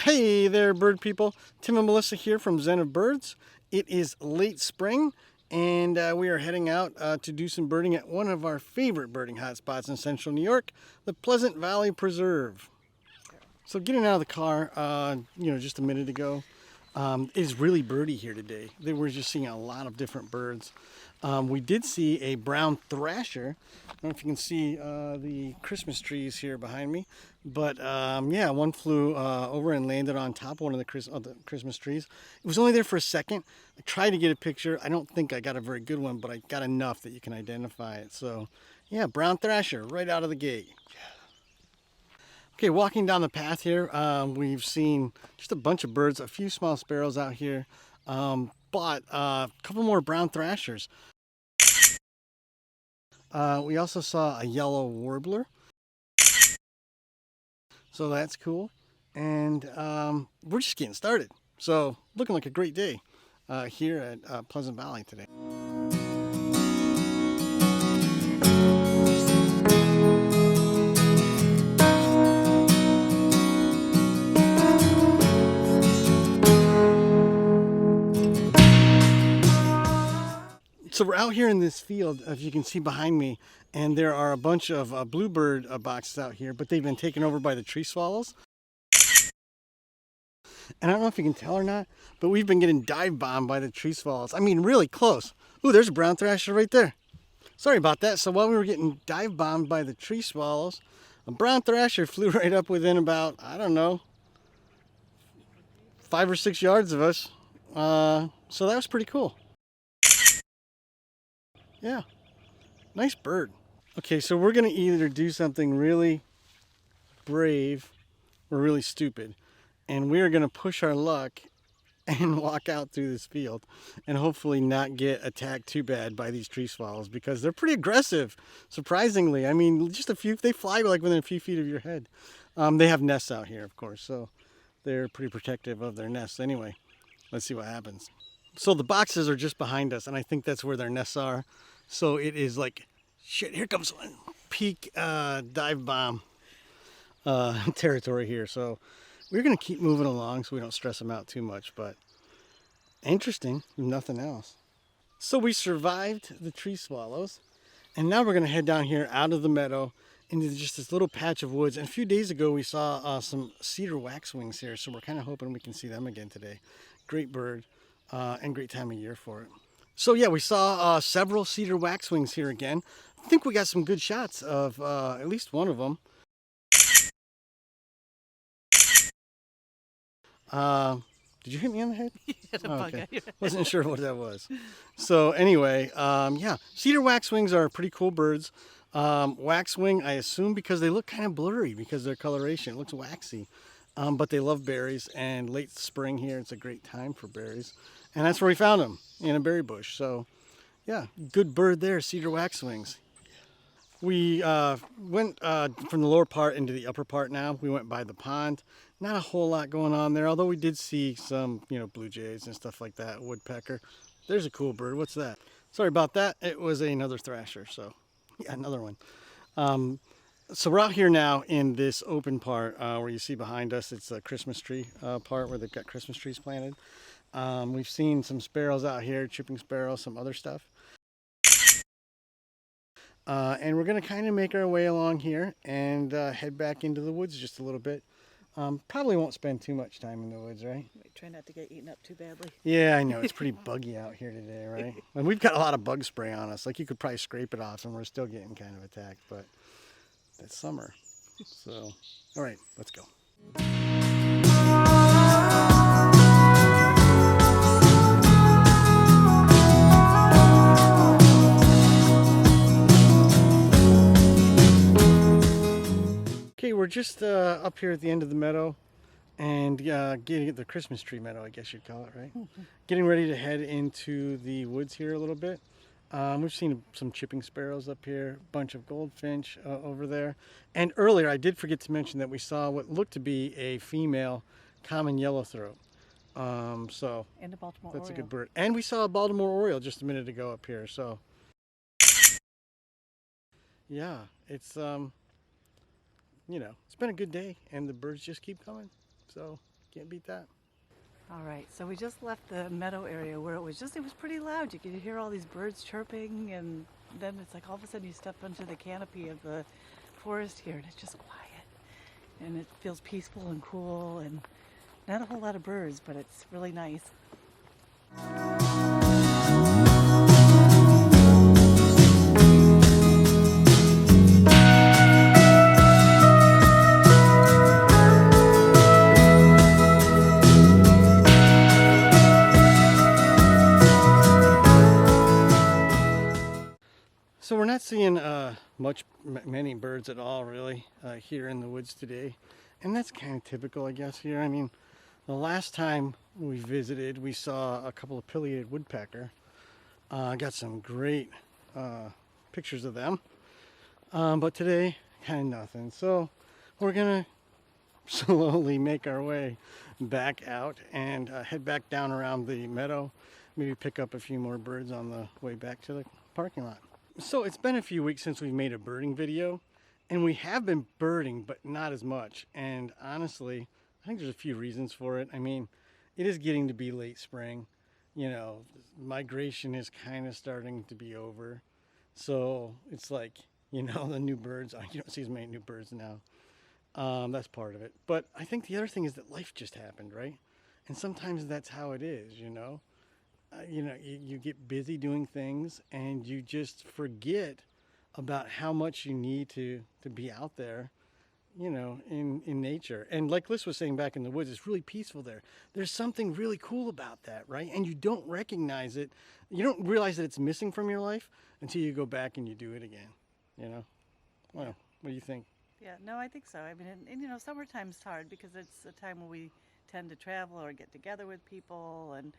Hey there, bird people. Tim and Melissa here from Zen of Birds. It is late spring, and we are heading out to do some birding at one of our favorite birding hotspots in central New York, the Pleasant Valley Preserve. So getting out of the car, just a minute ago, it is really birdy here today. We're just seeing a lot of different birds. We did see a brown thrasher. I don't know if you can see the Christmas trees here behind me, but yeah, one flew over and landed on top of one of the Christmas trees. It was only there for a second. I tried to get a picture. I don't think I got a very good one, but I got enough that you can identify it. So yeah, brown thrasher right out of the gate. Okay, walking down the path here, we've seen just a bunch of birds, a few small sparrows out here, but a couple more brown thrashers. We also saw a yellow warbler, so that's cool. And we're just getting started. So looking like a great day here at Pleasant Valley today. So we're out here in this field, as you can see behind me, and there are a bunch of bluebird boxes out here, but they've been taken over by the tree swallows. And I don't know if you can tell or not, but we've been getting dive bombed by the tree swallows. I mean, really close. Ooh, there's a brown thrasher right there. Sorry about that. So while we were getting dive bombed by the tree swallows, a brown thrasher flew right up within about, I don't know, 5 or 6 yards of us. So that was pretty cool. Yeah, nice bird. Okay, so we're gonna either do something really brave or really stupid. And we're gonna push our luck and walk out through this field and hopefully not get attacked too bad by these tree swallows, because they're pretty aggressive, surprisingly. I mean, just a few, they fly like within a few feet of your head. They have nests out here, of course, so they're pretty protective of their nests anyway. Let's see what happens. So the boxes are just behind us, and I think that's where their nests are. So it is like, shit, here comes one. Peak dive bomb territory here. So we're going to keep moving along so we don't stress them out too much, but interesting, if nothing else. So we survived the tree swallows, and now we're going to head down here out of the meadow into just this little patch of woods. And a few days ago we saw some Cedar Waxwings here, so we're kind of hoping we can see them again today. Great bird and great time of year for it. So yeah, we saw several Cedar Waxwings here again. I think we got some good shots of at least one of them. Did you hit me on the head? Oh, okay. Wasn't sure what that was. So anyway, yeah, Cedar Waxwings are pretty cool birds. Waxwing, I assume because they look kind of blurry because of their coloration. It looks waxy. But they love berries, and late spring here, it's a great time for berries. And that's where we found them, in a berry bush. So yeah, good bird there, Cedar Waxwings. We went from the lower part into the upper part now. We went by the pond. Not a whole lot going on there, although we did see some, blue jays and stuff like that, woodpecker. There's a cool bird. What's that? Sorry about that. It was another thrasher, so yeah, another one. So we're out here now in this open part where you see behind us, it's a Christmas tree part where they've got Christmas trees planted. We've seen some sparrows out here, chipping sparrows, some other stuff. And we're going to kind of make our way along here and head back into the woods just a little bit. Probably won't spend too much time in the woods, right? Try not to get eaten up too badly. Yeah, I know. It's pretty buggy out here today, right? And we've got a lot of bug spray on us. Like, you could probably scrape it off and we're still getting kind of attacked, but that's summer. So, all right, let's go. Okay, we're just up here at the end of the meadow and getting at the Christmas tree meadow, I guess you'd call it, right? Getting ready to head into the woods here a little bit. We've seen some chipping sparrows up here, a bunch of goldfinch over there. And earlier, I did forget to mention that we saw what looked to be a female common yellowthroat. So and a Baltimore that's Oriole. a good bird. And we saw a Baltimore Oriole just a minute ago up here. So yeah, it's it's been a good day, and the birds just keep coming. So Can't beat that. All right, so we just left the meadow area where it was pretty loud. You could hear all these birds chirping, and then it's like all of a sudden you step into the canopy of the forest here, and it's just quiet. And it feels peaceful and cool, and not a whole lot of birds, but it's really nice. So we're not seeing many birds at all, really, here in the woods today, and that's kind of typical, I guess. Here, I mean, the last time we visited, we saw a couple of pileated woodpecker. Got some great pictures of them, but today, kind of nothing. So we're gonna slowly make our way back out and head back down around the meadow. Maybe pick up a few more birds on the way back to the parking lot. So it's been a few weeks since we've made a birding video, and we have been birding, but not as much. And honestly, I think there's a few reasons for it. I mean, it is getting to be late spring. You know, migration is kind of starting to be over. So it's like, you know, the new birds, you don't see as many new birds now. That's part of it. But I think the other thing is that life just happened, right? And sometimes that's how it is, you know. You get busy doing things and you just forget about how much you need to be out there, you know, in nature. And like Liz was saying, back in the woods, it's really peaceful there. There's something really cool about that, right? And you don't recognize it. You don't realize that it's missing from your life until you go back and you do it again, you know? Well, what do you think? Yeah, no, I think so. I mean, and you know, summertime's hard because it's a time when we tend to travel or get together with people, and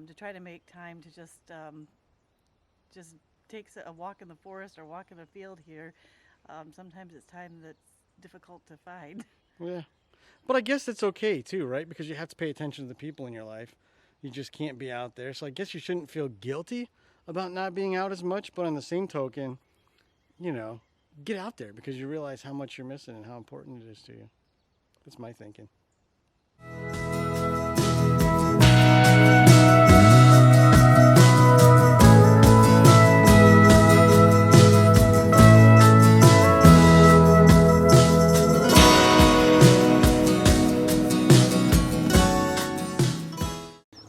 to try to make time to just take a walk in the forest or walk in a field here. Sometimes it's time that's difficult to find. Yeah, but I guess it's okay too, right? Because you have to pay attention to the people in your life. You just can't be out there. So I guess you shouldn't feel guilty about not being out as much, but on the same token, you know, get out there because you realize how much you're missing and how important it is to you. That's my thinking.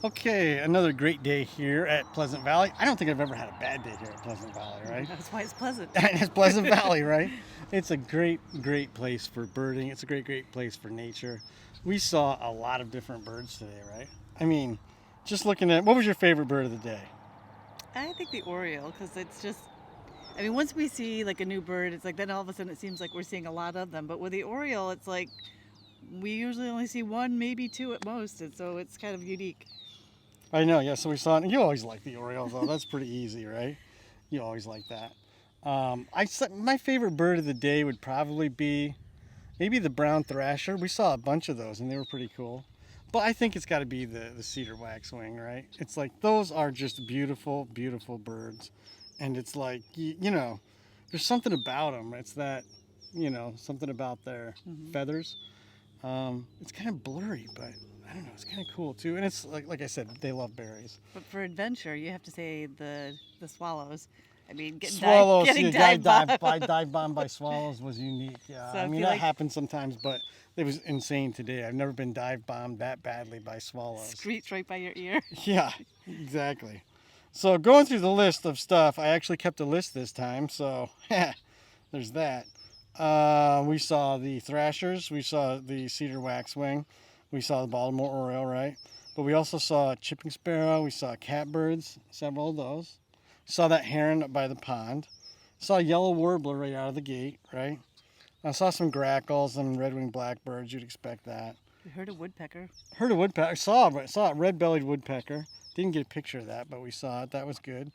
Okay, another great day here at Pleasant Valley. I don't think I've ever had a bad day here at Pleasant Valley, right? That's why it's pleasant. It's Pleasant Valley, right? It's a great place for birding. It's a great place for nature. We saw a lot of different birds today, right? I mean, just looking at, what was your favorite bird of the day? I think the Oriole, because it's just, I mean, once we see like a new bird, it's like then all of a sudden it seems like we're seeing a lot of them. But with the Oriole, it's like we usually only see one, maybe two at most, and so it's kind of unique. I know, yeah, so we saw it. You always like the Orioles, though. That's pretty easy, right? You always like that. My favorite bird of the day would probably be maybe the brown thrasher. We saw a bunch of those, and they were pretty cool. But I think it's got to be the Cedar Waxwing, right? It's like, those are just beautiful birds. And it's like, you know, there's something about them. It's that, you know, something about their feathers. It's kind of blurry, but I don't know, it's kind of cool too. And it's like I said, they love berries. But for adventure, you have to say the swallows. I mean, getting dive bombed by swallows was unique. Yeah, So I mean, that happens sometimes, but it was insane today. I've never been dive bombed that badly by swallows. Screech right by your ear. Yeah, exactly. So going through the list of stuff, I actually kept a list this time, so there's that. We saw the Thrashers, we saw the Cedar Waxwing, we saw the Baltimore Oriole, right? But we also saw chipping sparrow, we saw catbirds, several of those. Saw that heron up by the pond. Saw a yellow warbler right out of the gate, right? I saw some grackles and red-winged blackbirds. You'd expect that. We heard a woodpecker. Heard a woodpecker. Saw a red-bellied woodpecker. Didn't get a picture of that, but we saw it. That was good.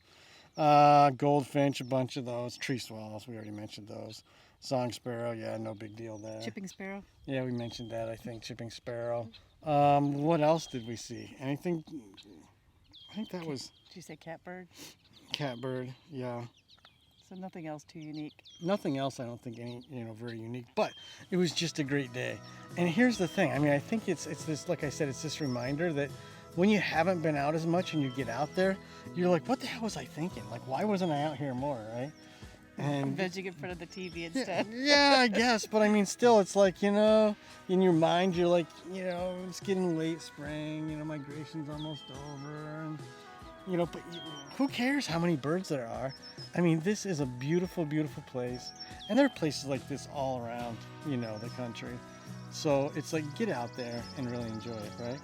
Goldfinch, a bunch of those. Tree swallows, we already mentioned those. Song sparrow, yeah, no big deal there. Chipping sparrow? Yeah, we mentioned that, I think. Chipping sparrow. What else did we see? Anything? I think that was... Did you say catbird? Catbird, yeah. So nothing else too unique. Nothing else, I don't think any, very unique, but it was just a great day. And here's the thing. I mean, I think it's this, like I said, it's this reminder that when you haven't been out as much and you get out there, you're like, what the hell was I thinking? Like, why wasn't I out here more, right? And Vegging in front of the TV instead. yeah, I guess. But I mean, still, it's like, in your mind, you're like, it's getting late spring, migration's almost over. And, but who cares how many birds there are? I mean, this is a beautiful, beautiful place. And there are places like this all around, the country. So it's like, get out there and really enjoy it, right?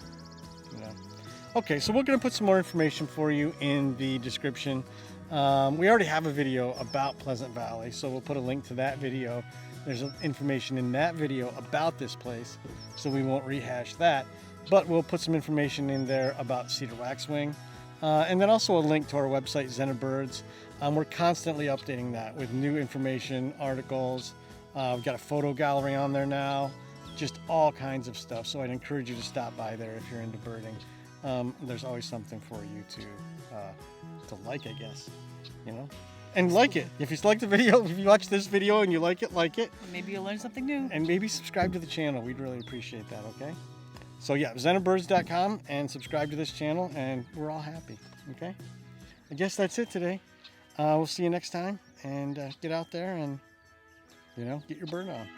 Okay, so we're going to put some more information for you in the description. We already have a video about Pleasant Valley, so we'll put a link to that video. There's information in that video about this place, so we won't rehash that. But we'll put some information in there about Cedar Waxwing. And then also a link to our website, Zen of Birds. We're constantly updating that with new information, articles. We've got a photo gallery on there now, just all kinds of stuff. So I'd encourage you to stop by there if you're into birding. There's always something for you to like, I guess, and like it. If you like the video, if you watch this video and you like it, Maybe you'll learn something new. And maybe subscribe to the channel. We'd really appreciate that, okay? So yeah, zenofbirds.com and subscribe to this channel and we're all happy, okay? I guess that's it today. We'll see you next time and get out there and, get your bird on.